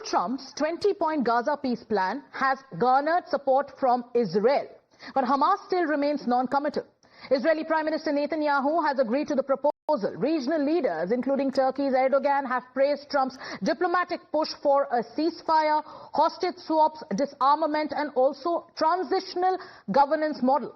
Donald Trump's 20-point Gaza peace plan has garnered support from Israel, but Hamas still remains non-committal. Israeli Prime Minister Netanyahu has agreed to the proposal. Regional leaders, including Turkey's Erdogan, have praised Trump's diplomatic push for a ceasefire, hostage swaps, disarmament, and also transitional governance model.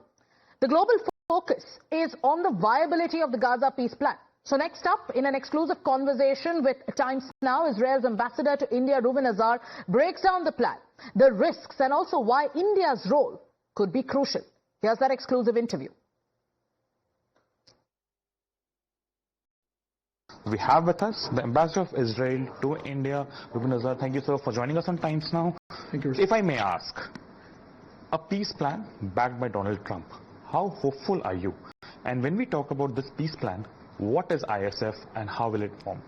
The global focus is on the viability of the Gaza peace plan. So next up, in an exclusive conversation with Times Now, Israel's ambassador to India, Reuven Azar, breaks down the plan, the risks, and also why India's role could be crucial. Here's that exclusive interview. We have with us the ambassador of Israel to India, Reuven Azar. Thank you, sir, for joining us on Times Now. Thank you. If I may ask, a peace plan backed by Donald Trump, how hopeful are you? And when we talk about this peace plan, what is ISF and how will it form?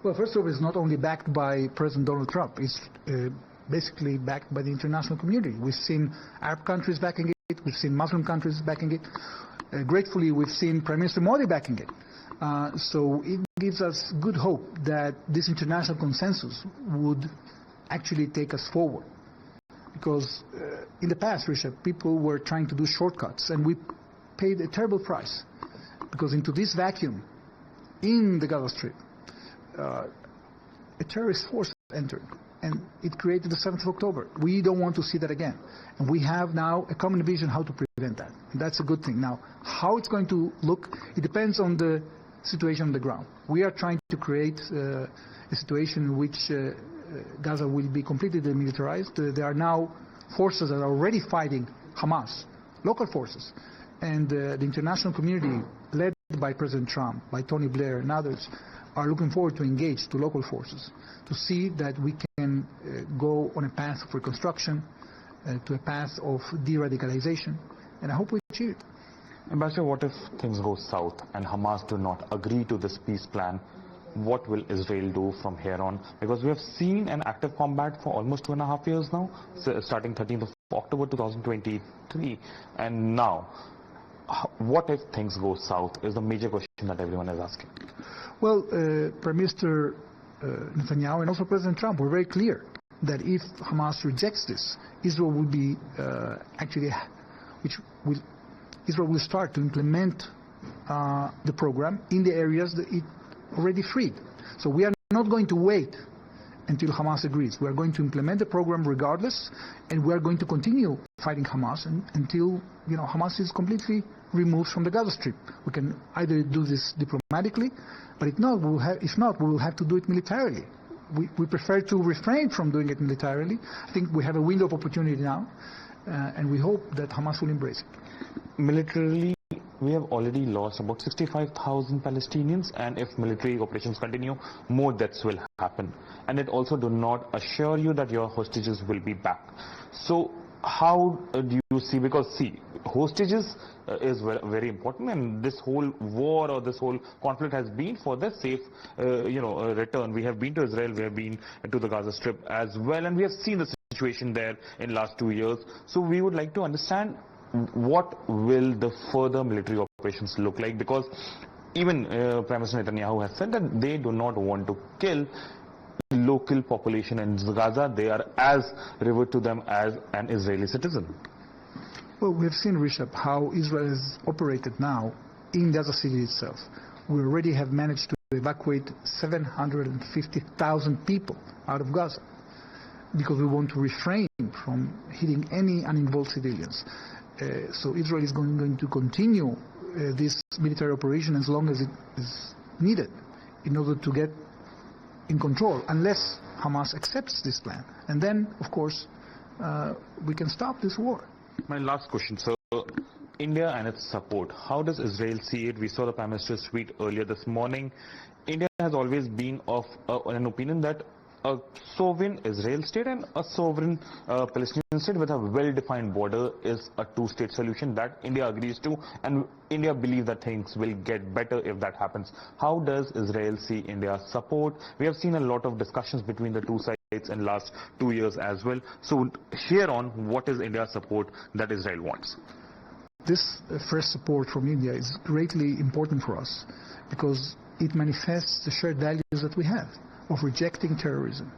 Well, first of all, it's not only backed by President Donald Trump. It's basically backed by the international community. We've seen Arab countries backing it. We've seen Muslim countries backing it. Gratefully, we've seen Prime Minister Modi backing it. So it gives us good hope that this international consensus would actually take us forward. Because in the past, Rishabh, people were trying to do shortcuts, and we paid a terrible price. Because into this vacuum, in the Gaza Strip, a terrorist force entered, and it created the 7th of October. We don't want to see that again. And we have now a common vision how to prevent that. And that's a good thing. Now, how it's going to look, it depends on the situation on the ground. We are trying to create a situation in which Gaza will be completely demilitarized. There are now forces that are already fighting Hamas, local forces. And the international community, led by President Trump, by Tony Blair and others, are looking forward to engage to local forces, to see that we can go on a path of reconstruction, to a path of de-radicalization, and I hope we achieve it. Ambassador, what if things go south and Hamas do not agree to this peace plan? What will Israel do from here on? Because we have seen an active combat for almost 2.5 years now, starting 13th of October 2023, and now, what if things go south is the major question that everyone is asking. Well, Prime Minister Netanyahu and also President Trump were very clear that if Hamas rejects this, Israel will be Israel will start to implement the program in the areas that it already freed. So we are not going to wait until Hamas agrees. We are going to implement the program regardless, and we are going to continue fighting Hamas until Hamas is completely removed from the Gaza Strip. We can either do this diplomatically, but if not, we will have to do it militarily. We prefer to refrain from doing it militarily. I think we have a window of opportunity now, and we hope that Hamas will embrace it. Militarily, we have already lost about 65,000 Palestinians, and if military operations continue, more deaths will happen. And it also do not assure you that your hostages will be back. So how do you see, because see, hostages is very important, and this whole war or this whole conflict has been for the safe return. We have been to Israel, we have been to the Gaza Strip as well, and we have seen the situation there in last 2 years. So we would like to understand what will the further military operations look like, because even Prime Minister Netanyahu has said that they do not want to kill local population in Gaza. They are as revered to them as an Israeli citizen. Well, we have seen, Rishabh, how Israel has operated now in Gaza City itself. We already have managed to evacuate 750,000 people out of Gaza because we want to refrain from hitting any uninvolved civilians. So Israel is going to continue this military operation as long as it is needed in order to get in control, unless Hamas accepts this plan. And then, of course, we can stop this war. My last question, sir. India and its support, how does Israel see it? We saw the Prime Minister's tweet earlier this morning. India has always been of an opinion that a sovereign Israel state and a sovereign Palestinian state with a well-defined border is a two-state solution that India agrees to, and India believes that things will get better if that happens. How does Israel see India's support? We have seen a lot of discussions between the two sides in the last 2 years as well. So here on, what is India's support that Israel wants? This first support from India is greatly important for us because it manifests the shared values that we have of rejecting terrorism,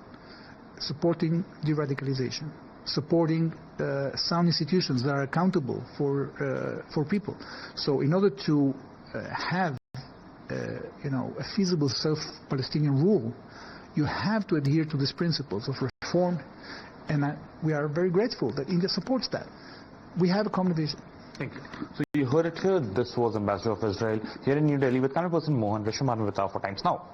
supporting de-radicalization, supporting sound institutions that are accountable for people. So in order to have a feasible self-Palestinian rule, you have to adhere to these principles of reform, and we are very grateful that India supports that. We have a common vision. Thank you. So you heard it here. This was Ambassador of Israel here in New Delhi with camera person Mohan Vishwamarman with our 4 Times Now.